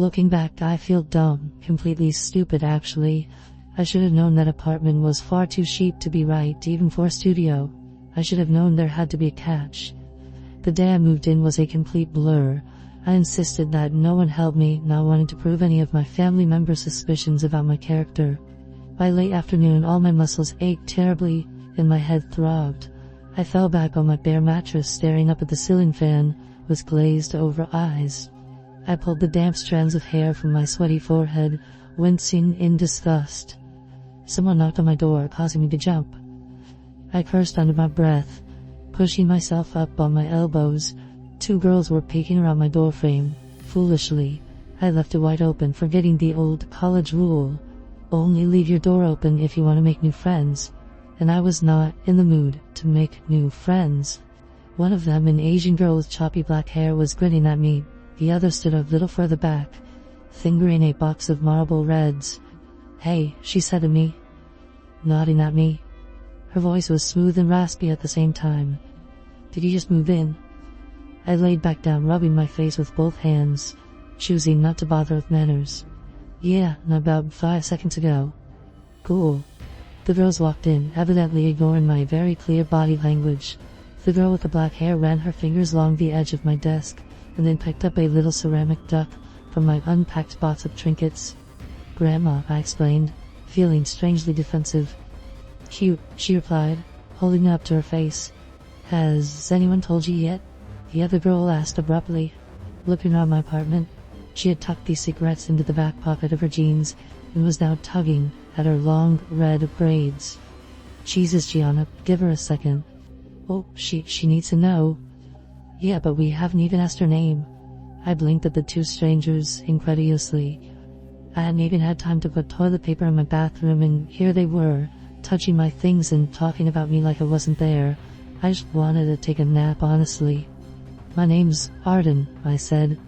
Looking back, I feel dumb, completely stupid actually. I should have known that apartment was far too cheap to be right, even for a studio. I should have known there had to be a catch. The day I moved in was a complete blur. I insisted that no one help me, not wanting to prove any of my family members' suspicions about my character. By late afternoon, all my muscles ached terribly and my head throbbed. I fell back on my bare mattress, staring up at the ceiling fan with glazed over eyes. I pulled the damp strands of hair from my sweaty forehead, wincing in disgust. Someone knocked on my door, causing me to jump. I cursed under my breath, pushing myself up on my elbows. 2 girls were peeking around my doorframe. Foolishly, I left it wide open, forgetting the old college rule: only leave your door open if you want to make new friends. And I was not in the mood to make new friends. One of them, an Asian girl with choppy black hair, was grinning at me. The other stood a little further back, fingering a box of Marlboro Reds. "Hey," she said to me, nodding at me. Her voice was smooth and raspy at the same time. "Did you just move in?" I laid back down, rubbing my face with both hands, choosing not to bother with manners. "Yeah, about 5 seconds ago." "Cool." The girls walked in, evidently ignoring my very clear body language. The girl with the black hair ran her fingers along the edge of my desk, and then picked up a little ceramic duck from my unpacked box of trinkets. "Grandma," I explained, feeling strangely defensive. "Cute," she replied, holding it up to her face. "Has anyone told you yet?" the other girl asked abruptly. Looking around my apartment, she had tucked these cigarettes into the back pocket of her jeans and was now tugging at her long red braids. "Jesus, Gianna, give her a second." "Oh, she needs to know." "Yeah, but we haven't even asked her name." I blinked at the 2 strangers incredulously. I hadn't even had time to put toilet paper in my bathroom, and here they were, touching my things and talking about me like I wasn't there. I just wanted to take a nap, honestly. "My name's Arden," I said.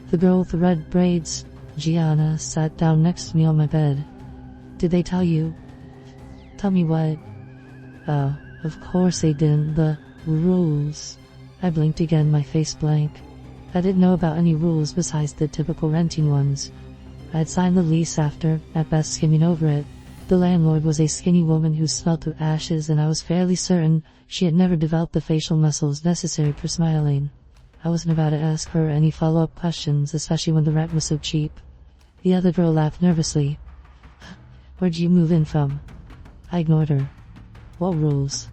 The girl with the red braids, Gianna, sat down next to me on my bed. "Did they tell you?" "Tell me what?" "Oh, of course they didn't. The rules." I blinked again, my face blank. I didn't know about any rules besides the typical renting ones. I had signed the lease after, at best, skimming over it. The landlord was a skinny woman who smelt of ashes, and I was fairly certain she had never developed the facial muscles necessary for smiling. I wasn't about to ask her any follow-up questions, especially when the rent was so cheap. The other girl laughed nervously. "Where'd you move in from?" I ignored her. "What rules?"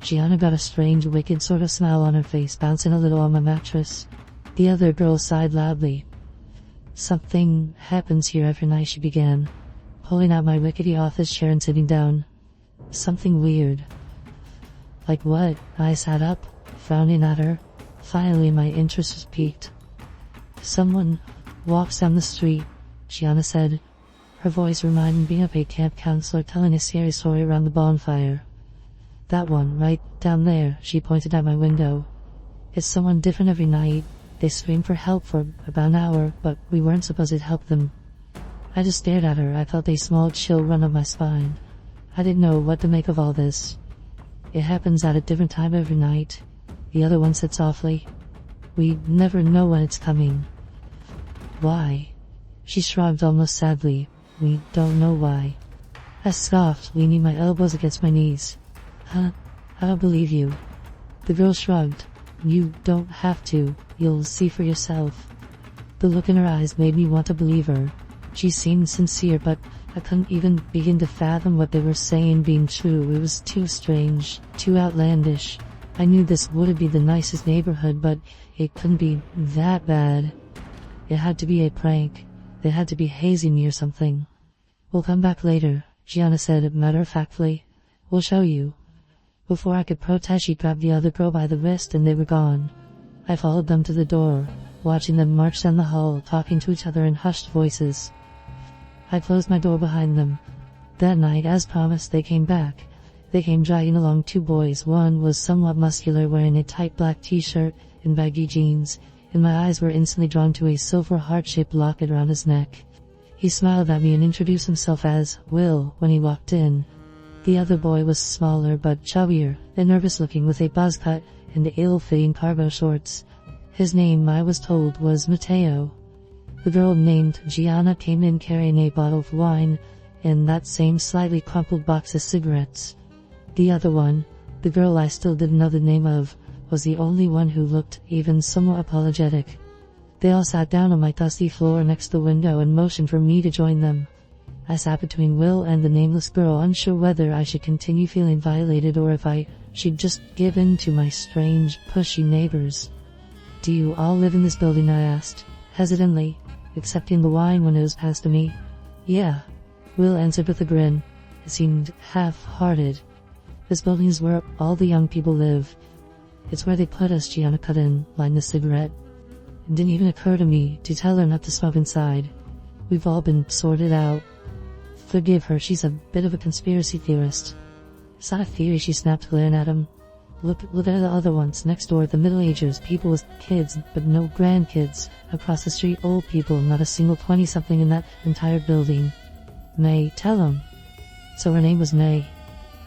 Gianna got a strange, wicked sort of smile on her face, bouncing a little on my mattress. The other girl sighed loudly. "Something happens here every night," she began, pulling out my rickety office chair and sitting down. "Something weird." "Like what?" I sat up, frowning at her. Finally, my interest was piqued. "Someone walks down the street," Gianna said. Her voice reminded me of a camp counselor telling a scary story around the bonfire. "That one, right down there," she pointed at my window. "It's someone different every night. They scream for help for about an hour, but we weren't supposed to help them." I just stared at her. I felt a small chill run up my spine. I didn't know what to make of all this. "It happens at a different time every night," the other one said softly. "We never know when it's coming." "Why?" She shrugged almost sadly. "We don't know why." I scoffed, leaning my elbows against my knees. "Huh? I don't believe you." The girl shrugged. "You don't have to. You'll see for yourself." The look in her eyes made me want to believe her. She seemed sincere, but I couldn't even begin to fathom what they were saying being true. It was too strange, too outlandish. I knew this wouldn't be the nicest neighborhood, but it couldn't be that bad. It had to be a prank. They had to be hazing me or something. "We'll come back later," Gianna said matter-of-factly. "We'll show you." Before I could protest, she grabbed the other girl by the wrist and they were gone. I followed them to the door, watching them march down the hall, talking to each other in hushed voices. I closed my door behind them. That night, as promised, they came back. They came dragging along 2 boys. One was somewhat muscular, wearing a tight black t-shirt and baggy jeans, and my eyes were instantly drawn to a silver heart-shaped locket around his neck. He smiled at me and introduced himself as Will when he walked in. The other boy was smaller but chubbier and nervous-looking, with a buzz cut and ill-fitting cargo shorts. His name, I was told, was Mateo. The girl named Gianna came in carrying a bottle of wine and that same slightly crumpled box of cigarettes. The other one, the girl I still didn't know the name of, was the only one who looked even somewhat apologetic. They all sat down on my dusty floor next to the window and motioned for me to join them. I sat between Will and the nameless girl, unsure whether I should continue feeling violated or if I should just give in to my strange, pushy neighbors. "Do you all live in this building?" I asked, hesitantly, accepting the wine when it was passed to me. "Yeah," Will answered with a grin. It seemed half-hearted. "This building is where all the young people live. It's where they put us," Gianna cut in, lighting a cigarette. It didn't even occur to me to tell her not to smoke inside. We've all been sorted out. Forgive her, she's a bit of a conspiracy theorist. "It's not a theory," she snapped, glaring at him. Look at the other ones, next door, the Middle Ages, people with kids, but no grandkids. Across the street, old people, not a single 20-something in that entire building. "May, tell him." So her name was May.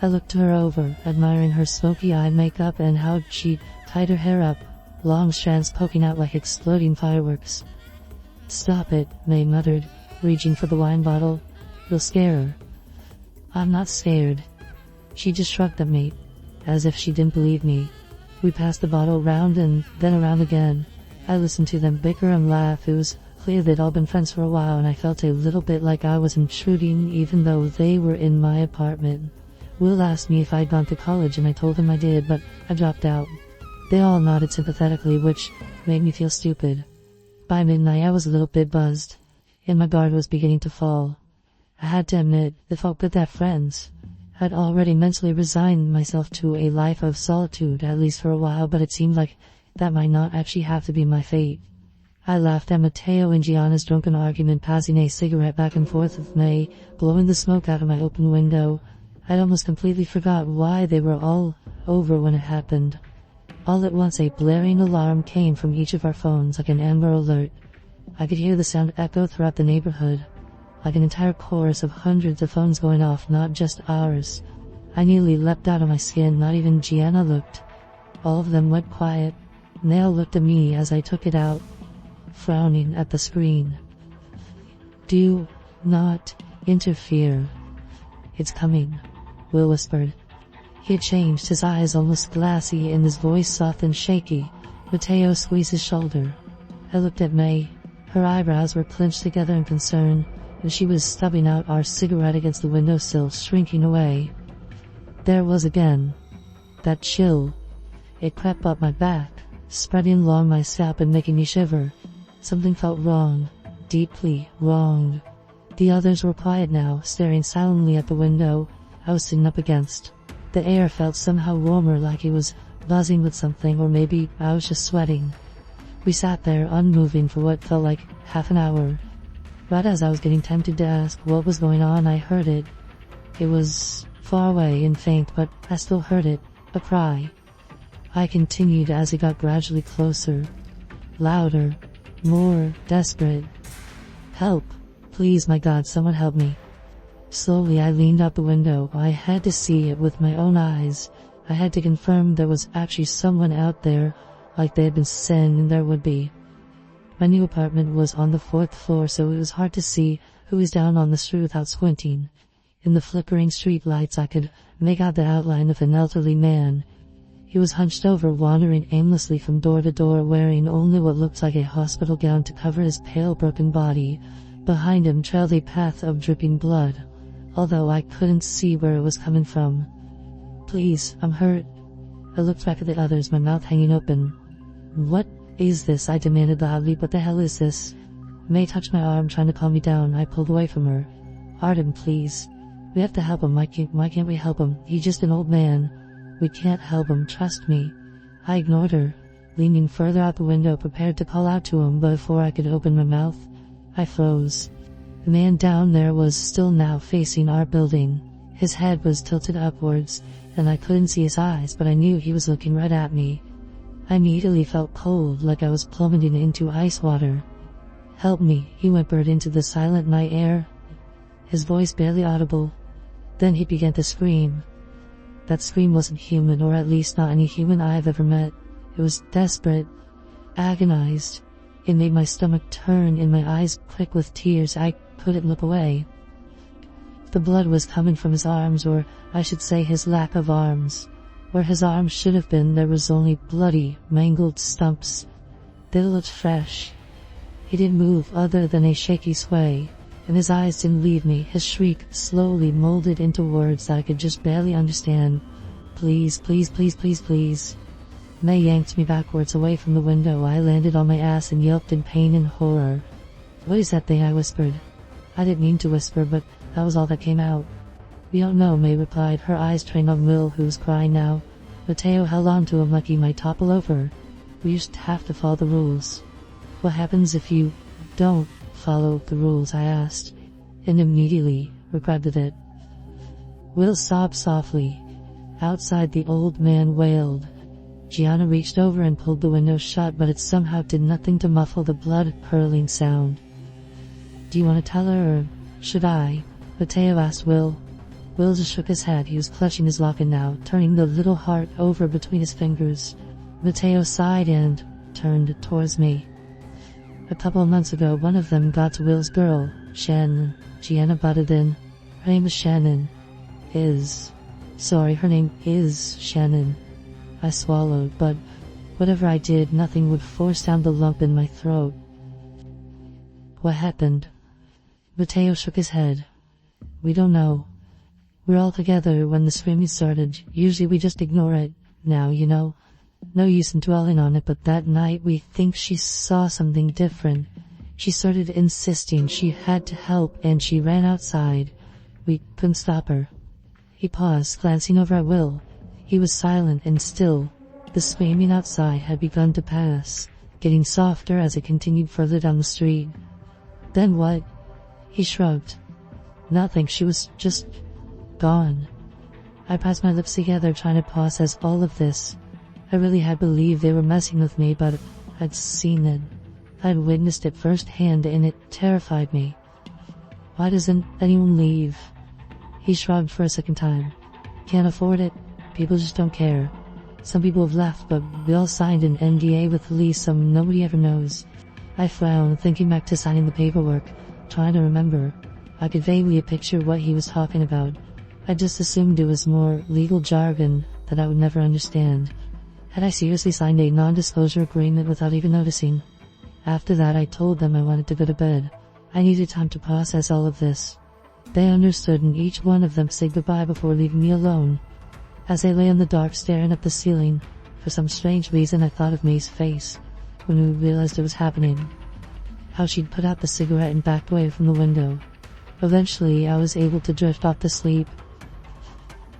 I looked her over, admiring her smoky eye makeup and how she tied her hair up, long strands poking out like exploding fireworks. "Stop it," May muttered, reaching for the wine bottle. "You'll scare her." "I'm not scared." She just shrugged at me, as if she didn't believe me. We passed the bottle round and then around again. I listened to them bicker and laugh. It was clear they'd all been friends for a while, and I felt a little bit like I was intruding even though they were in my apartment. Will asked me if I'd gone to college, and I told him I did, but I dropped out. They all nodded sympathetically, which made me feel stupid. By midnight I was a little bit buzzed, and my guard was beginning to fall. I had to admit, it felt good to have friends. I'd already mentally resigned myself to a life of solitude, at least for a while, but it seemed like that might not actually have to be my fate. I laughed at Matteo and Gianna's drunken argument, passing a cigarette back and forth with May, blowing the smoke out of my open window. I'd almost completely forgot why they were all over when it happened. All at once a blaring alarm came from each of our phones like an Amber Alert. I could hear the sound echo throughout the neighborhood, like an entire chorus of hundreds of phones going off, not just ours. I nearly leapt out of my skin. Not even Gianna looked. All of them went quiet, and they all looked at me as I took it out, frowning at the screen. "Do not interfere. It's coming," Will whispered. He had changed, his eyes almost glassy and his voice soft and shaky. Matteo squeezed his shoulder. I looked at May. Her eyebrows were clenched together in concern, and she was stubbing out our cigarette against the windowsill, shrinking away. There was again that chill. It crept up my back, spreading along my scalp and making me shiver. Something felt wrong, deeply wrong. The others were quiet now, staring silently at the window I was sitting up against. The air felt somehow warmer, like it was buzzing with something, or maybe I was just sweating. We sat there unmoving for what felt like half an hour. Right as I was getting tempted to ask what was going on, I heard it. It was far away and faint, but I still heard it, a cry. I continued as it got gradually closer, louder, more desperate. "Help! Please, my God, someone help me." Slowly I leaned out the window. I had to see it with my own eyes. I had to confirm there was actually someone out there, like they had been saying there would be. My new apartment was on the 4th floor, so it was hard to see who was down on the street without squinting. In the flickering streetlights I could make out the outline of an elderly man. He was hunched over, wandering aimlessly from door to door, wearing only what looked like a hospital gown to cover his pale, broken body. Behind him trailed a path of dripping blood, although I couldn't see where it was coming from. "Please, I'm hurt." I looked back at the others, my mouth hanging open. "What is this?" I demanded loudly. "What the hell is this?" May touched my arm, trying to calm me down. I pulled away from her. "Arden, please. We have to help him. Why can't we help him? He's just an old man. We can't help him, trust me." I ignored her, leaning further out the window, prepared to call out to him, but before I could open my mouth, I froze. The man down there was still now facing our building. His head was tilted upwards, and I couldn't see his eyes, but I knew he was looking right at me. I immediately felt cold, like I was plummeting into ice water. "Help me," he whimpered into the silent night air, his voice barely audible. Then he began to scream. That scream wasn't human, or at least not any human I've ever met. It was desperate, agonized. It made my stomach turn and my eyes prick with tears. I couldn't look away. The blood was coming from his arms, or I should say his lack of arms. Where his arms should have been, there was only bloody, mangled stumps. They looked fresh. He didn't move other than a shaky sway, and his eyes didn't leave me. His shriek slowly molded into words that I could just barely understand. Please, please, please, please, please. May yanked me backwards away from the window. I landed on my ass and yelped in pain and horror. What is that thing? I whispered. I didn't mean to whisper, but that was all that came out. We don't know, May replied, her eyes trained on Will, who was crying now. Mateo held on to him like he might topple over. We just have to follow the rules. What happens if you don't follow the rules? I asked, and immediately regretted it. Will sobbed softly. Outside, the old man wailed. Gianna reached over and pulled the window shut, but it somehow did nothing to muffle the blood-curdling sound. Do you want to tell her, or should I? Mateo asked Will. Will just shook his head. He was clutching his locket now, turning the little heart over between his fingers. Mateo sighed and turned towards me. A couple of months ago, one of them got to Will's girl, Shannon. Gianna butted in. Her name is Shannon. Her name is Shannon. I swallowed, but whatever I did, nothing would force down the lump in my throat. What happened? Mateo shook his head. We don't know. We're all together when the screaming started. Usually we just ignore it. Now, no use in dwelling on it, but that night we think she saw something different. She started insisting she had to help, and she ran outside. We couldn't stop her. He paused, glancing over at Will. He was silent and still. The screaming outside had begun to pass, getting softer as it continued further down the street. Then what? He shrugged. Nothing, she was just gone. I pressed my lips together, trying to process all of this. I really had believed they were messing with me, but I'd seen it. I'd witnessed it firsthand, and it terrified me. Why doesn't anyone leave? He shrugged for a second time. Can't afford it. People just don't care. Some people have left, but we all signed an NDA with police, so nobody ever knows. I frowned, thinking back to signing the paperwork, trying to remember. I could vaguely picture what he was talking about. I just assumed it was more legal jargon that I would never understand. Had I seriously signed a non-disclosure agreement without even noticing? After that, I told them I wanted to go to bed. I needed time to process all of this. They understood, and each one of them said goodbye before leaving me alone. As I lay in the dark staring at the ceiling, for some strange reason I thought of May's face when we realized it was happening. How she'd put out the cigarette and backed away from the window. Eventually, I was able to drift off to sleep.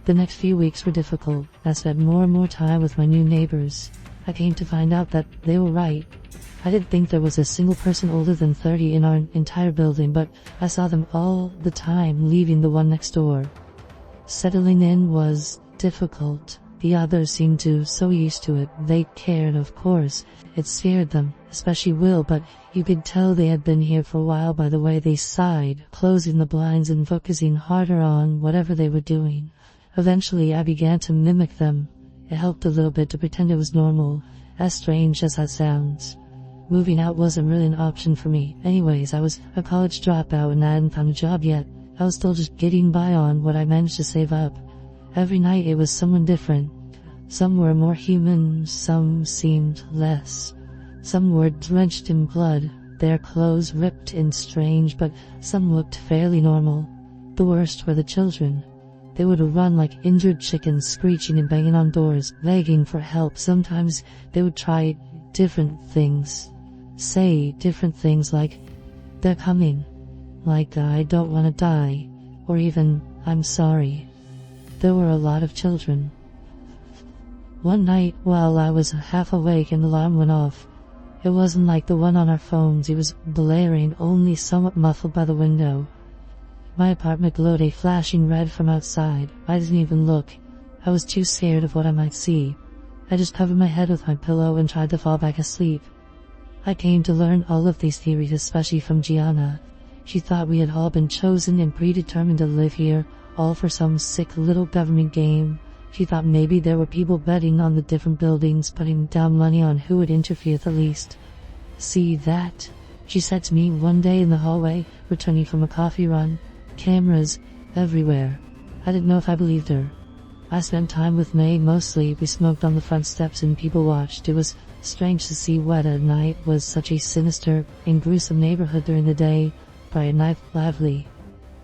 The next few weeks were difficult. I spent more and more time with my new neighbors. I came to find out that they were right. I didn't think there was a single person older than 30 in our entire building, but I saw them all the time leaving the one next door. Settling in was difficult. The others seemed to so used to it. They cared, of course. It scared them, especially Will, but you could tell they had been here for a while by the way they sighed, closing the blinds and focusing harder on whatever they were doing. Eventually, I began to mimic them. It helped a little bit to pretend it was normal, as strange as that sounds. Moving out wasn't really an option for me. Anyways, I was a college dropout and I hadn't found a job yet. I was still just getting by on what I managed to save up. Every night it was someone different. Some were more human, some seemed less. Some were drenched in blood, their clothes ripped and strange, but some looked fairly normal. The worst were the children. They would run like injured chickens, screeching and banging on doors, begging for help. Sometimes they would try different things. Say different things like, "They're coming," like, "I don't want to die," or even, "I'm sorry." There were a lot of children. One night, while I was half awake, an alarm went off. It wasn't like the one on our phones. It was blaring, only somewhat muffled by the window. My apartment glowed a flashing red from outside. I didn't even look. I was too scared of what I might see. I just covered my head with my pillow and tried to fall back asleep. I came to learn all of these theories, especially from Gianna. She thought we had all been chosen and predetermined to live here, all for some sick little government game. She thought maybe there were people betting on the different buildings, putting down money on who would interfere the least. "See that?" she said to me one day in the hallway, returning from a coffee run. Cameras everywhere. I didn't know if I believed her. I spent time with May mostly. We smoked on the front steps and people watched. It was strange to see what at night was such a sinister and gruesome neighborhood during the day, bright and lively.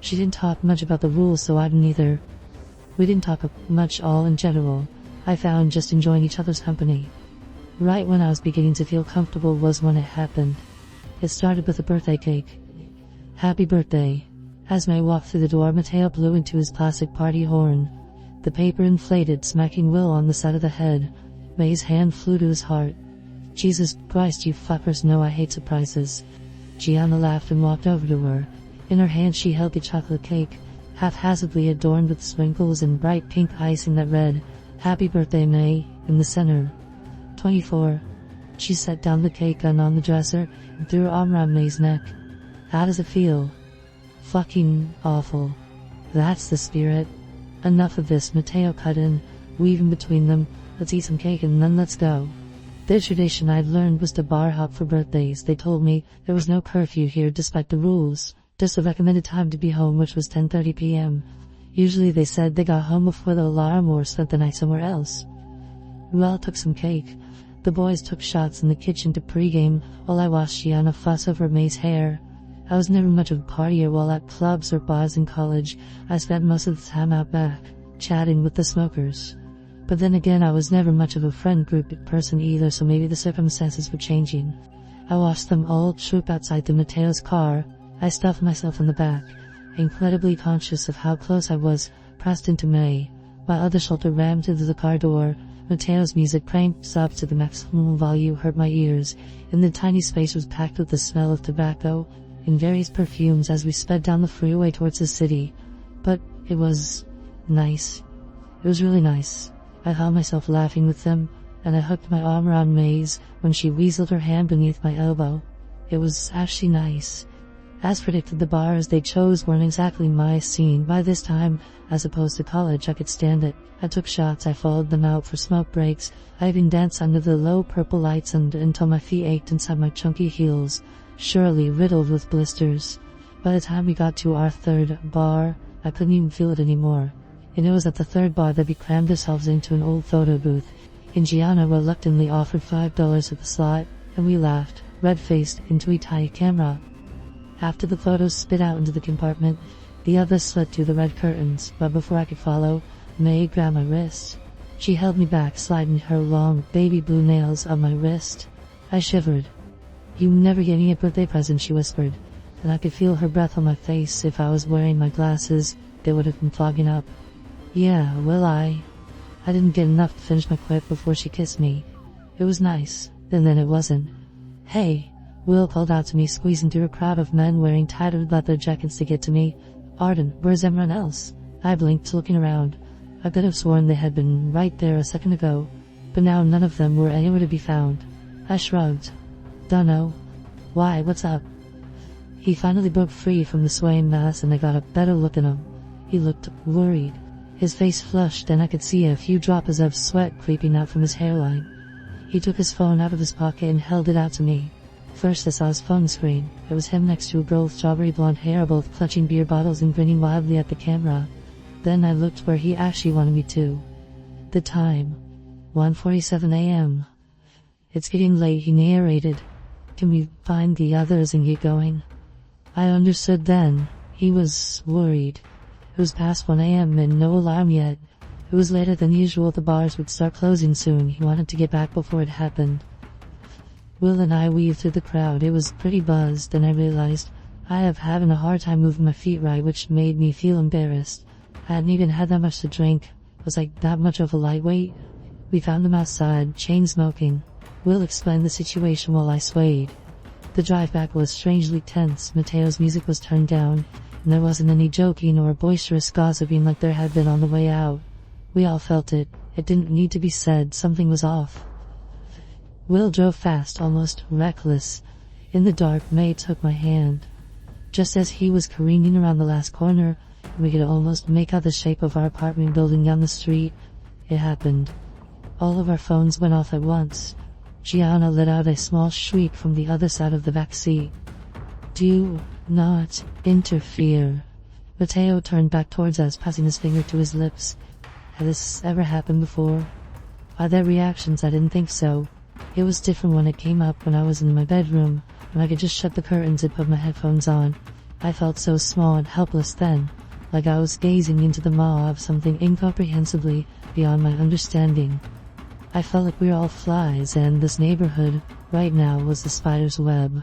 She didn't talk much about the rules, so I didn't either. We didn't talk much all in general. I found just enjoying each other's company. Right when I was beginning to feel comfortable was when it happened. It started with a birthday cake. Happy birthday. As May walked through the door, Mateo blew into his plastic party horn. The paper inflated, smacking Will on the side of the head. May's hand flew to his heart. "Jesus Christ, you fuckers know I hate surprises." Gianna laughed and walked over to her. In her hand she held the chocolate cake, haphazardly adorned with sprinkles and bright pink icing that read, "Happy birthday, May," in the center. 24. She set down the cake on the dresser and threw her arm around May's neck. "How does it feel?" "Fucking awful." "That's the spirit." "Enough of this," Mateo cut in, weaving between them. "Let's eat some cake and then let's go." The tradition I'd learned was to bar hop for birthdays. They told me there was no curfew here despite the rules, just a recommended time to be home, which was 10:30 p.m. Usually they said they got home before the alarm or spent the night somewhere else. Well, took some cake. The boys took shots in the kitchen to pregame while I watched Gianna fuss over May's hair. I was never much of a partier while at clubs or bars in college. I spent most of the time out back, chatting with the smokers. But then again, I was never much of a friend group person either, so maybe the circumstances were changing. I watched them all troop outside the Mateo's car. I stuffed myself in the back, incredibly conscious of how close I was, pressed into May. My other shoulder rammed into the car door. Mateo's music cranked up to the maximum volume hurt my ears, and the tiny space was packed with the smell of tobacco and various perfumes as we sped down the freeway towards the city. But it was nice. It was really nice. I found myself laughing with them, and I hooked my arm around May's when she weaseled her hand beneath my elbow. It was actually nice. As predicted, the bars they chose weren't exactly my scene. By this time, as opposed to college, I could stand it. I took shots, I followed them out for smoke breaks. I even danced under the low purple lights until my feet ached inside my chunky heels, surely riddled with blisters. By the time we got to our third bar, I couldn't even feel it anymore. And it was at the third bar that we crammed ourselves into an old photo booth. And Gianna reluctantly offered $5 at the slot, and we laughed, red-faced, into a tight camera. After the photos spit out into the compartment, the others slid through the red curtains, but before I could follow, May grabbed my wrist. She held me back, sliding her long, baby blue nails on my wrist. I shivered. "You never gave me a birthday present," she whispered, and I could feel her breath on my face. If I was wearing my glasses, they would have been fogging up. "Yeah, well, I didn't get enough to finish my quip before she kissed me. It was nice, and then it wasn't." "Hey," Will called out to me, squeezing through a crowd of men wearing tattered leather jackets to get to me. "Arden, where's everyone else?" I blinked, looking around. I could have sworn they had been right there a second ago, but now none of them were anywhere to be found. I shrugged. "Dunno. Why, what's up?" He finally broke free from the swaying mass and I got a better look at him. He looked worried. His face flushed and I could see a few drops of sweat creeping out from his hairline. He took his phone out of his pocket and held it out to me. First I saw his phone screen. It was him next to a girl with strawberry blonde hair, both clutching beer bottles and grinning wildly at the camera. Then I looked where he actually wanted me to. The time. 1:47 a.m. "It's getting late," he narrated. "Can we find the others and get going?" I understood then. He was worried. It was past 1 a.m. and no alarm yet. It was later than usual. The bars would start closing soon. He wanted to get back before it happened. Will and I weaved through the crowd. It was pretty buzzed, and I realized I have having a hard time moving my feet right, which made me feel embarrassed. I hadn't even had that much to drink. Was I that much of a lightweight? We found him outside, chain smoking. Will explained the situation while I swayed. The drive back was strangely tense. Mateo's music was turned down, and there wasn't any joking or boisterous gossiping like there had been on the way out. We all felt it. It didn't need to be said. Something was off. Will drove fast, almost reckless. In the dark, May took my hand. Just as he was careening around the last corner, we could almost make out the shape of our apartment building down the street. It happened. All of our phones went off at once. Gianna let out a small shriek from the other side of the back seat. Do not interfere. Matteo turned back towards us, passing his finger to his lips. Had this ever happened before? Are there reactions? I didn't think so. It was different when it came up when I was in my bedroom, when I could just shut the curtains and put my headphones on. I felt so small and helpless then, like I was gazing into the maw of something incomprehensibly beyond my understanding. I felt like we were all flies, and this neighborhood, right now, was the spider's web.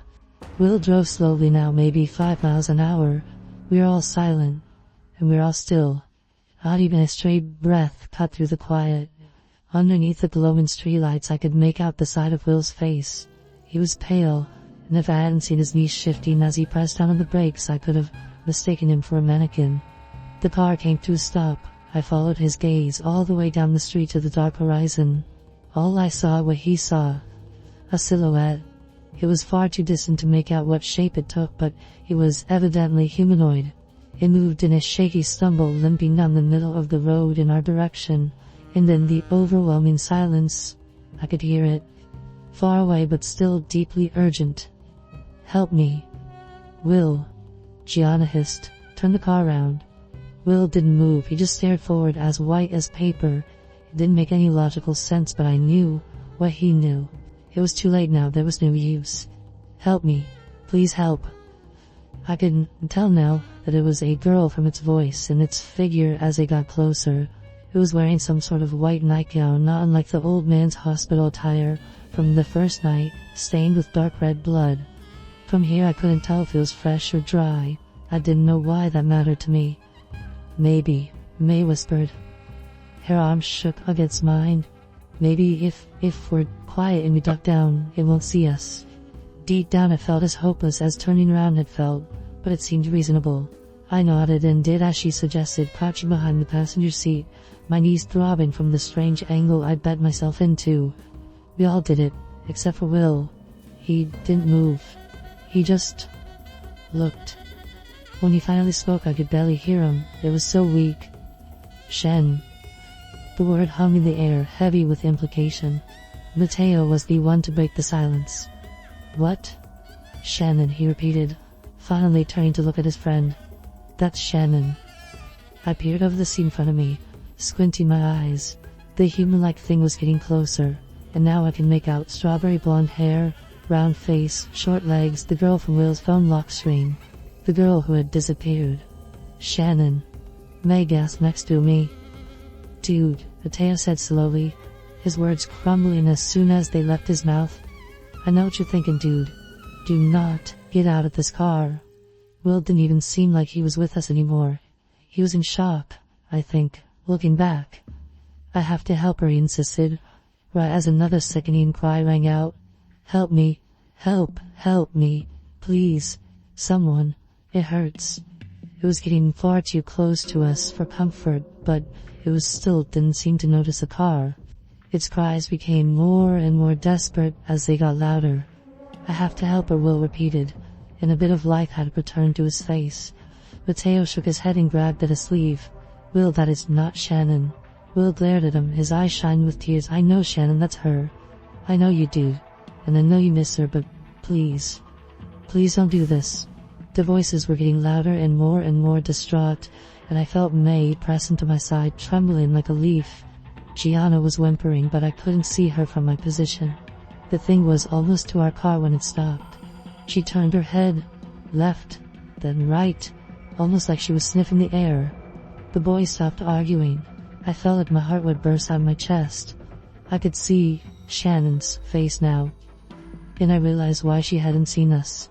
Will drove slowly now, maybe 5 miles an hour. We were all silent, and we were all still. Not even a stray breath cut through the quiet. Underneath the glowing streetlights I could make out the side of Will's face. He was pale, and if I hadn't seen his knees shifting as he pressed down on the brakes, I could have mistaken him for a mannequin. The car came to a stop. I followed his gaze all the way down the street to the dark horizon. All I saw what he saw. A silhouette. It was far too distant to make out what shape it took, but it was evidently humanoid. It moved in a shaky stumble, limping down the middle of the road in our direction, and in the overwhelming silence, I could hear it. Far away but still deeply urgent. Help me. Will. Gianna hissed. Turn the car around. Will didn't move, he just stared forward, as white as paper. It didn't make any logical sense, but I knew what he knew. It was too late now, there was no use. Help me. Please help. I could tell now that it was a girl from its voice and its figure as it got closer. It was wearing some sort of white nightgown, not unlike the old man's hospital attire from the first night, stained with dark red blood. From here I couldn't tell if it was fresh or dry. I didn't know why that mattered to me. Maybe, May whispered. Her arms shook against mine. Maybe if we're quiet and we duck down, it won't see us. Deep down it felt as hopeless as turning around had felt, but it seemed reasonable. I nodded and did as she suggested, crouching behind the passenger seat, my knees throbbing from the strange angle I'd bet myself into. We all did it, except for Will. He didn't move. He just looked. When he finally spoke I could barely hear him. It was so weak. Shen. The word hung in the air, heavy with implication. Matteo was the one to break the silence. What? Shannon, he repeated, finally turning to look at his friend. That's Shannon. I peered over the seat in front of me, squinting my eyes. The human-like thing was getting closer, and now I can make out strawberry blonde hair, round face, short legs, the girl from Will's phone lock screen. The girl who had disappeared. Shannon. May gasped next to me. Dude, Matteo said slowly, his words crumbling as soon as they left his mouth. I know what you're thinking, dude. Do not get out of this car. Will didn't even seem like he was with us anymore. He was in shock, I think, looking back. I have to help her, he insisted, right as another sickening cry rang out. Help me. Help me. Please. Someone. It hurts. It was getting far too close to us for comfort, but it still didn't seem to notice the car. Its cries became more and more desperate as they got louder. I have to help her, Will repeated, and a bit of life had returned to his face. Matteo shook his head and grabbed at his sleeve. Will, that is not Shannon. Will glared at him, his eyes shining with tears. I know, Shannon, that's her. I know you do, and I know you miss her, but please. Please don't do this. The voices were getting louder and more distraught, and I felt May press into my side, trembling like a leaf. Gianna was whimpering, but I couldn't see her from my position. The thing was almost to our car when it stopped. She turned her head, left, then right, almost like she was sniffing the air. The boys stopped arguing. I felt like my heart would burst out of my chest. I could see Shannon's face now, and I realized why she hadn't seen us.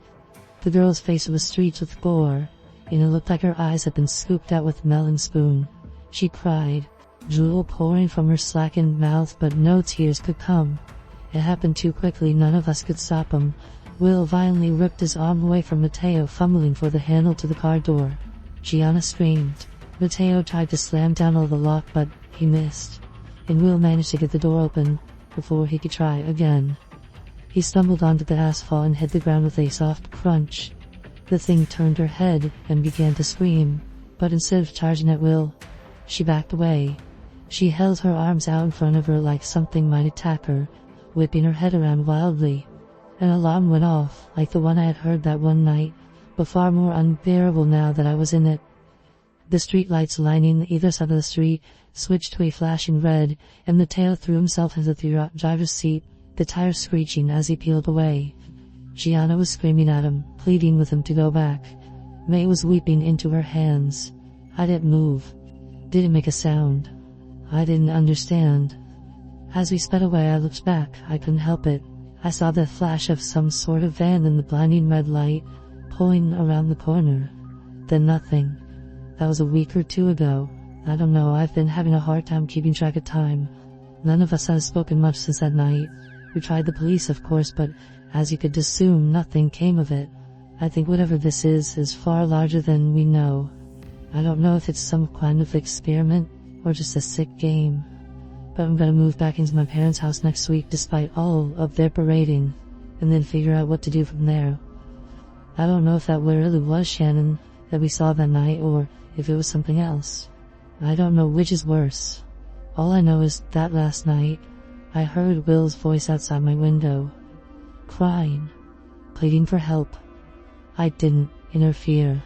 The girl's face was streaked with gore, and it looked like her eyes had been scooped out with a melon spoon. She cried, drool pouring from her slackened mouth, but no tears could come. It happened too quickly, none of us could stop him. Will violently ripped his arm away from Matteo, fumbling for the handle to the car door. Gianna screamed. Matteo tried to slam down all the lock, but he missed, and Will managed to get the door open before he could try again. He stumbled onto the asphalt and hit the ground with a soft crunch. The thing turned her head and began to scream, but instead of charging at Will, she backed away. She held her arms out in front of her like something might attack her. whipping her head around wildly. An alarm went off, like the one I had heard that one night, but far more unbearable now that I was in it. The streetlights lining either side of the street switched to a flashing red, and Mateo threw himself into the driver's seat, the tires screeching as he peeled away. Gianna was screaming at him, pleading with him to go back. May was weeping into her hands. I didn't move. Didn't make a sound. I didn't understand. As we sped away, I looked back. I couldn't help it. I saw the flash of some sort of van in the blinding red light, pulling around the corner. Then nothing. That was a week or two ago. I don't know, I've been having a hard time keeping track of time. None of us has spoken much since that night. We tried the police, of course, but as you could assume, nothing came of it. I think whatever this is far larger than we know. I don't know if it's some kind of experiment or just a sick game. But I'm gonna move back into my parents' house next week despite all of their parading, and then figure out what to do from there. I don't know if that really was Shannon that we saw that night or if it was something else. I don't know which is worse. All I know is that last night, I heard Will's voice outside my window, crying, pleading for help. I didn't interfere.